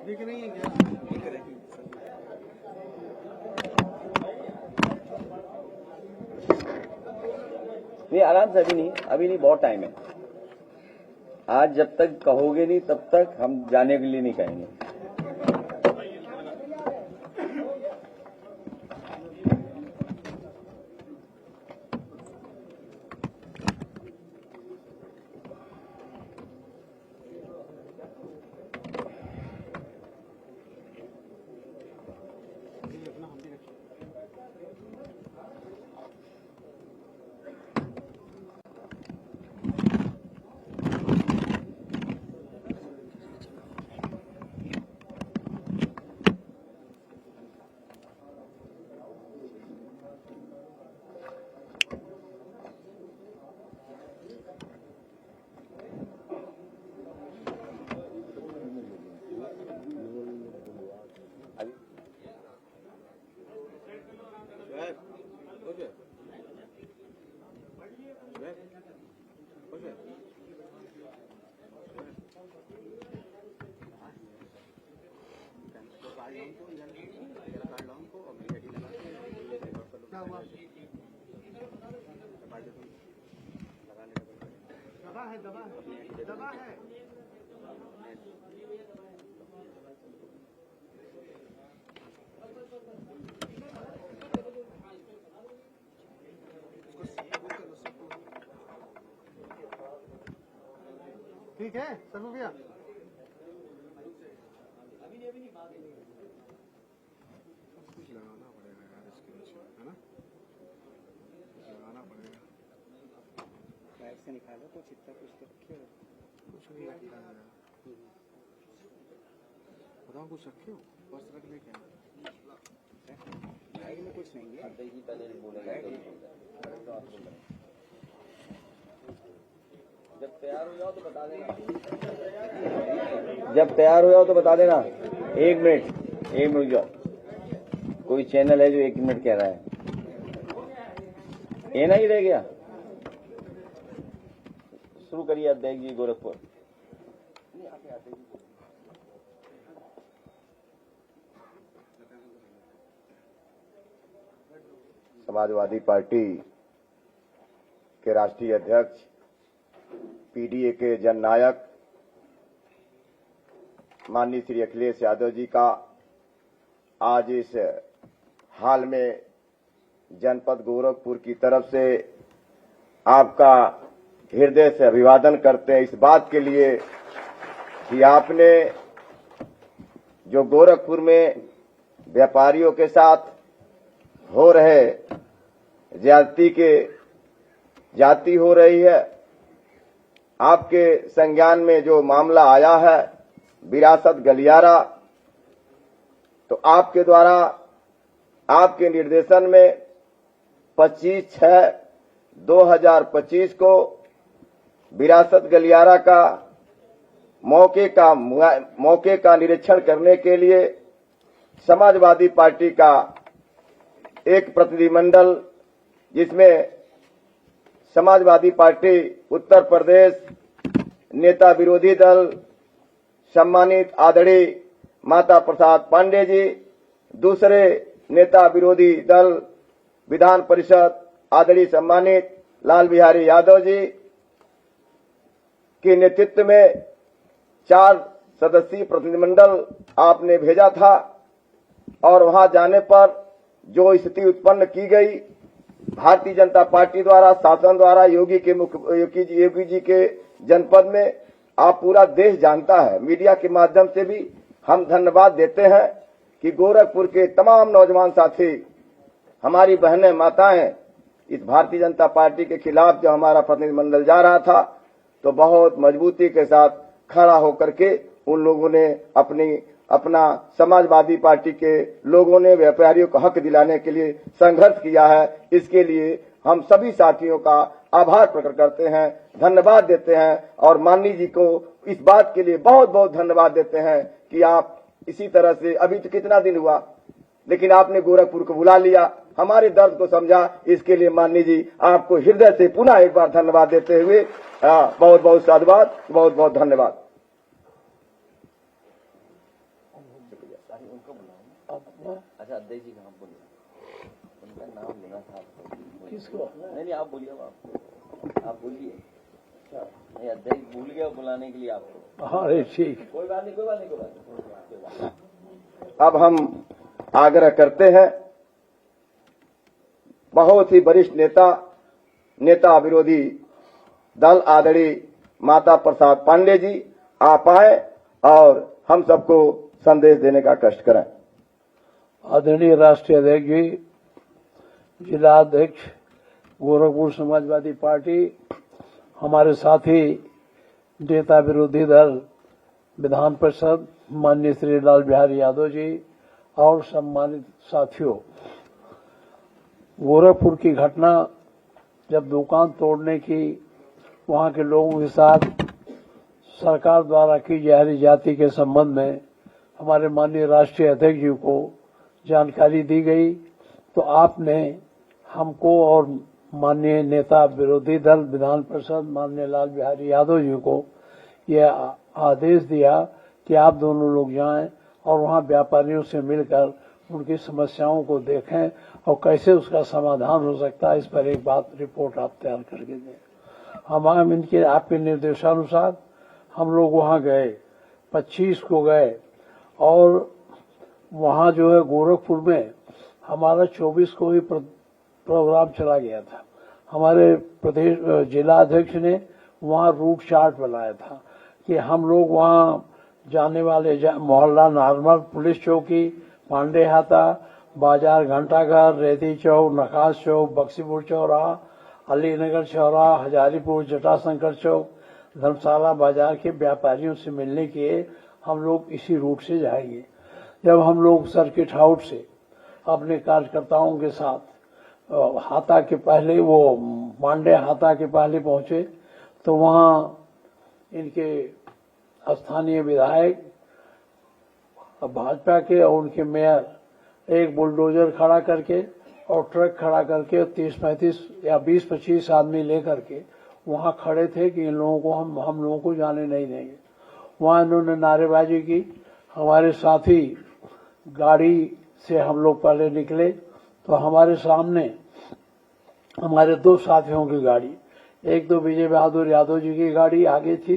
दिख नहीं है क्या? नहीं, आराम से, अभी नहीं, बहुत टाइम है। आज जब तक कहोगे नहीं तब तक हम जाने के लिए नहीं कहेंगे। दबा है। ठीक है सलू भैया, कुछ लगाना पड़ेगा यार इसके नीचे, है ना? लगाना पड़ेगा। बैग से निकालो कुछ, इतना कुछ तो रखे हो। कुछ नहीं रखा है, बताओ कुछ रखे हो? बस रख ले क्या? बैग में कुछ नहीं है। जब तैयार हो जाओ तो बता देना। जब तैयार हो जाओ तो बता देना। 1 मिनट जाओ। कोई चैनल है जो 1 मिनट कह रहा है, ये नहीं रह गया। शुरू करिए अध्यक्ष जी गोरखपुर। समाजवादी पार्टी के राष्ट्रीय अध्यक्ष, पीडीए के जननायक माननीय श्री अखिलेश यादव जी का आज इस हाल में जनपद गोरखपुर की तरफ से आपका हृदय से अभिवादन करते हैं, इस बात के लिए कि आपने जो गोरखपुर में व्यापारियों के साथ हो रहे जाति हो रही है, आपके संज्ञान में जो मामला आया है विरासत गलियारा, तो आपके द्वारा आपके निर्देशन में 25/6/2025 को विरासत गलियारा का मौके का निरीक्षण करने के लिए समाजवादी पार्टी का एक प्रतिनिधिमंडल, जिसमें समाजवादी पार्टी उत्तर प्रदेश नेता विरोधी दल सम्मानित आदरणीय माता प्रसाद पांडे जी, दूसरे नेता विरोधी दल विधान परिषद आदरणीय सम्मानित लाल बिहारी यादव जी के नेतृत्व में 4 सदस्यीय प्रतिनिधिमंडल आपने भेजा था, और वहां जाने पर जो स्थिति उत्पन्न की गई भारतीय जनता पार्टी द्वारा, शासन द्वारा, योगी जी के जनपद में, आप पूरा देश जानता है। मीडिया के माध्यम से भी हम धन्यवाद देते हैं कि गोरखपुर के तमाम नौजवान साथी, हमारी बहनें, माताएं इस भारतीय जनता पार्टी के खिलाफ जो हमारा प्रतिनिधिमंडल जा रहा था, तो बहुत मजबूती के साथ खड़ा होकर के उन लोगों ने अपना समाजवादी पार्टी के लोगों ने व्यापारियों को हक दिलाने के लिए संघर्ष किया है। इसके लिए हम सभी साथियों का आभार प्रकट करते हैं, धन्यवाद देते हैं, और माननीय जी को इस बात के लिए बहुत बहुत धन्यवाद देते हैं कि आप इसी तरह से, अभी तो कितना दिन हुआ, लेकिन आपने गोरखपुर को बुला लिया, हमारे दर्द को समझा। इसके लिए माननीय जी आपको हृदय से पुनः एक बार धन्यवाद देते हुए बहुत बहुत साधुवाद, बहुत बहुत धन्यवाद। अच्छा अध्यक्ष जी कहाँ बोलिए, उनका नाम लेना था किसको? नहीं आप बोलिए, आप बोलिए। नहीं अध्यक्ष भूल गया बुलाने के लिए आपको। अरे ठीक, कोई बात नहीं। अब हम आग्रह करते हैं, बहुत ही वरिष्ठ नेता विरोधी दल आदरणीय माता प्रसाद पांडे जी आप आए और हम सबको संदेश देने का कष्ट करें। आदरणीय राष्ट्रीय अध्यक्ष जी, जिला अध्यक्ष गोरखपुर समाजवादी पार्टी, हमारे साथी नेता विरोधी दल विधान परिषद माननीय श्री लाल बिहारी यादव जी और सम्मानित साथियों, गोरखपुर की घटना जब दुकान तोड़ने की वहां के लोगों के साथ सरकार द्वारा की जा रही जाति के संबंध में हमारे माननीय राष्ट्रीय अध्यक्ष जी को जानकारी दी गई, तो आपने हमको और माननीय नेता विरोधी दल विधान परिषद माननीय लाल बिहारी यादव जी को यह आदेश दिया कि आप दोनों लोग जाएं और वहां व्यापारियों से मिलकर उनकी समस्याओं को देखें और कैसे उसका समाधान हो सकता है, इस पर एक बात रिपोर्ट आप तैयार करके दें। हम इनके आपके निर्देशानुसार हम लोग वहां गए, 25 को गए और वहां जो है गोरखपुर में हमारा 24 को ही प्रोग्राम चला गया था। हमारे प्रदेश जिला अध्यक्ष ने वहां रूट चार्ट बनाया था कि हम लोग वहां जाने वाले मोहल्ला नॉर्मल, पुलिस चौकी, पांडे हाता, बाजार घंटाघर, रेती चौक, नकाश चौक, बक्सीपुर चौराहा, अलीनगर चौराहा, हजारीपुर, जटाशंकर चौक, धर्मशाला बाजार के व्यापारियों से मिलने के लिए हम लोग इसी रूट से जाएंगे। जब हम लोग सर्किट हाउस से अपने कार्यकर्ताओं के साथ हाता के पहले वो पांडे हाता के पहले पहुंचे तो वहां इनके स्थानीय विधायक भाजपा के और उनके मेयर एक बुलडोजर खड़ा करके और ट्रक खड़ा करके 30-35 या 20-25 आदमी लेकर के वहां खड़े थे कि इन लोगों को हम लोगों को जाने नहीं देंगे। वहां इन्होंने नारेबाजी की। हमारे साथी गाड़ी से हम लोग पहले निकले तो हमारे सामने हमारे 2 साथियों की गाड़ी, एक तो विजय बहादुर यादव जी की गाड़ी आगे थी,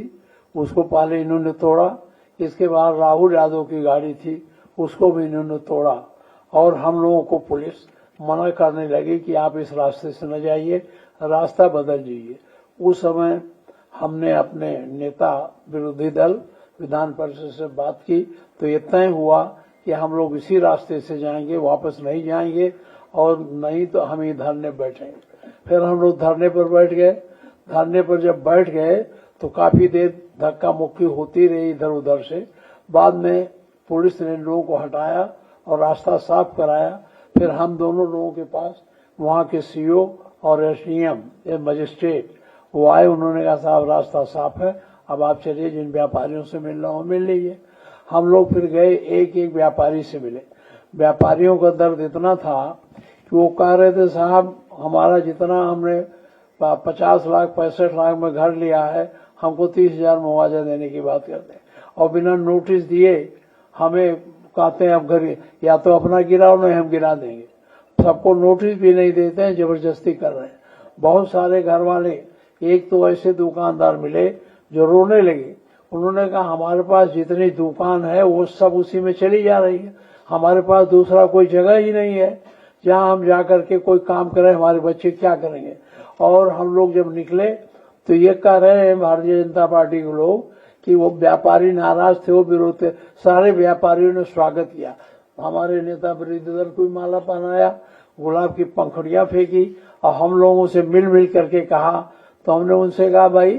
उसको पहले इन्होंने तोड़ा। इसके बाद राहुल यादव की गाड़ी थी, उसको भी इन्होंने तोड़ा और हम लोगों को पुलिस मना करने लगी कि आप इस रास्ते से न जाइए, रास्ता बदल जाइए। उस समय हमने अपने नेता विरोधी दल विधान परिषद से बात की तो ये तय हुआ कि हम लोग इसी रास्ते से जाएंगे, वापस नहीं जाएंगे और नहीं तो हम ही धरने बैठेंगे। फिर हम लोग धरने पर बैठ गए। धरने पर जब बैठ गए तो काफी देर धक्का मुक्की होती रही इधर उधर से। बाद में पुलिस ने लोगों को हटाया और रास्ता साफ कराया। फिर हम दोनों लोगों के पास वहां के सीओ और एसडीएम मजिस्ट्रेट वो आए। उन्होंने कहा साहब रास्ता साफ है, अब आप चलिए, जिन व्यापारियों से मिलना हो मिल लीजिए। हम लोग फिर गए, एक एक व्यापारी से मिले। व्यापारियों का दर्द इतना था कि वो कह रहे थे साहब हमारा जितना हमने 50 लाख 65 लाख में घर लिया है, हमको 30,000 मुआवजा देने की बात करते हैं और बिना नोटिस दिए हमें कहते हैं अब घर या तो अपना गिराओ नहीं हम गिरा देंगे। सबको नोटिस भी नहीं देते हैं, जबरदस्ती कर रहे हैं। बहुत सारे घर वाले, एक तो ऐसे दुकानदार मिले जो रोने लगे। उन्होंने कहा हमारे पास जितनी दुकान है वो सब उसी में चली जा रही है, हमारे पास दूसरा कोई जगह ही नहीं है जहां हम जाकर के कोई काम करें, हमारे बच्चे क्या करेंगे। और हम लोग जब निकले तो ये कह रहे हैं भारतीय जनता पार्टी के लोग कि वो व्यापारी नाराज थे, वो विरोध थे। सारे व्यापारियों ने स्वागत किया। हमारे नेता विरोधी दल को माला पहनाया, गुलाब की पंखुड़ियां फेंकी और हम लोगों से मिल करके कहा। तो हमने उनसे कहा भाई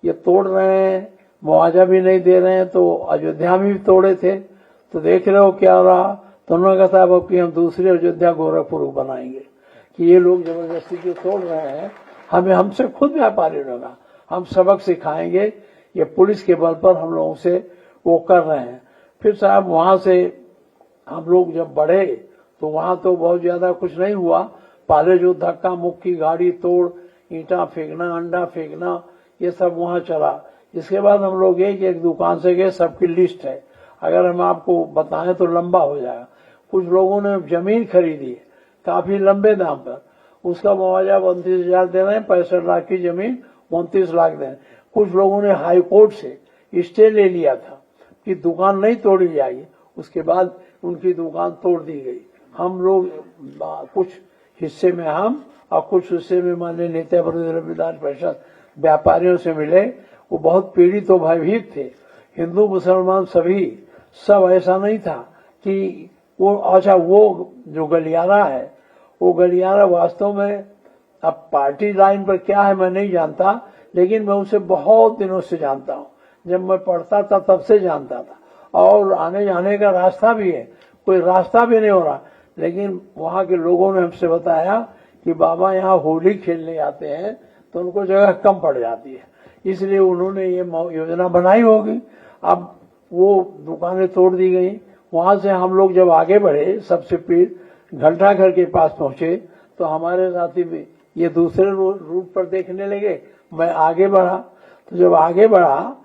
ये तोड़ रहे हैं, मुआवजा भी नहीं दे रहे हैं, तो अयोध्या में भी तोड़े थे, तो देख रहे हो क्या रहा। तो उन्होंने कहा साहब अब कि हम दूसरी अयोध्या गोरखपुर बनाएंगे कि ये लोग जबरदस्ती जो तोड़ रहे हैं, हमें हमसे खुद व्यापारियों ने कहा हम सबक सिखाएंगे, ये पुलिस के बल पर हम लोगों से वो कर रहे हैं। फिर साहब वहां से हम लोग जब बढ़े तो वहां तो बहुत ज्यादा कुछ नहीं हुआ। पहले जो धक्का मुक्की, गाड़ी तोड़, ईंटा फेंकना, अंडा फेंकना, ये सब वहां चला। इसके बाद हम लोग एक दुकान से गए, सबकी लिस्ट है, अगर हम आपको बताएं तो लंबा हो जाएगा। कुछ लोगों ने जमीन खरीदी है काफी लंबे दाम पर, उसका मुआवजा 29,000 दे रहे हैं, 65 लाख की जमीन 29 लाख दे रहे हैं। कुछ लोगों ने हाई कोर्ट से स्टे ले लिया था कि दुकान नहीं तोड़ी जाएगी, उसके बाद उनकी दुकान तोड़ दी गई। हम लोग कुछ हिस्से में हम और कुछ हिस्से में माननीय नेता विधान परिषद व्यापारियों से मिले। वो बहुत पीड़ित और भयभीत थे, हिंदू मुसलमान सभी, सब ऐसा नहीं था कि वो अच्छा वो जो गलियारा है, वो गलियारा वास्तव में अब पार्टी लाइन पर क्या है मैं नहीं जानता, लेकिन मैं उसे बहुत दिनों से जानता हूँ। जब मैं पढ़ता था तब से जानता था, और आने जाने का रास्ता भी है, कोई रास्ता भी नहीं हो रहा। लेकिन वहां के लोगों ने हमसे बताया कि बाबा यहाँ होली खेलने आते हैं तो उनको जगह कम पड़ जाती है, इसलिए उन्होंने ये योजना बनाई होगी। अब वो दुकानें तोड़ दी गई। वहां से हम लोग जब आगे बढ़े, सबसे पीड़ घंटाघर के पास पहुंचे तो हमारे साथी भी ये दूसरे रूट पर देखने लगे। मैं आगे बढ़ा, तो जब आगे बढ़ा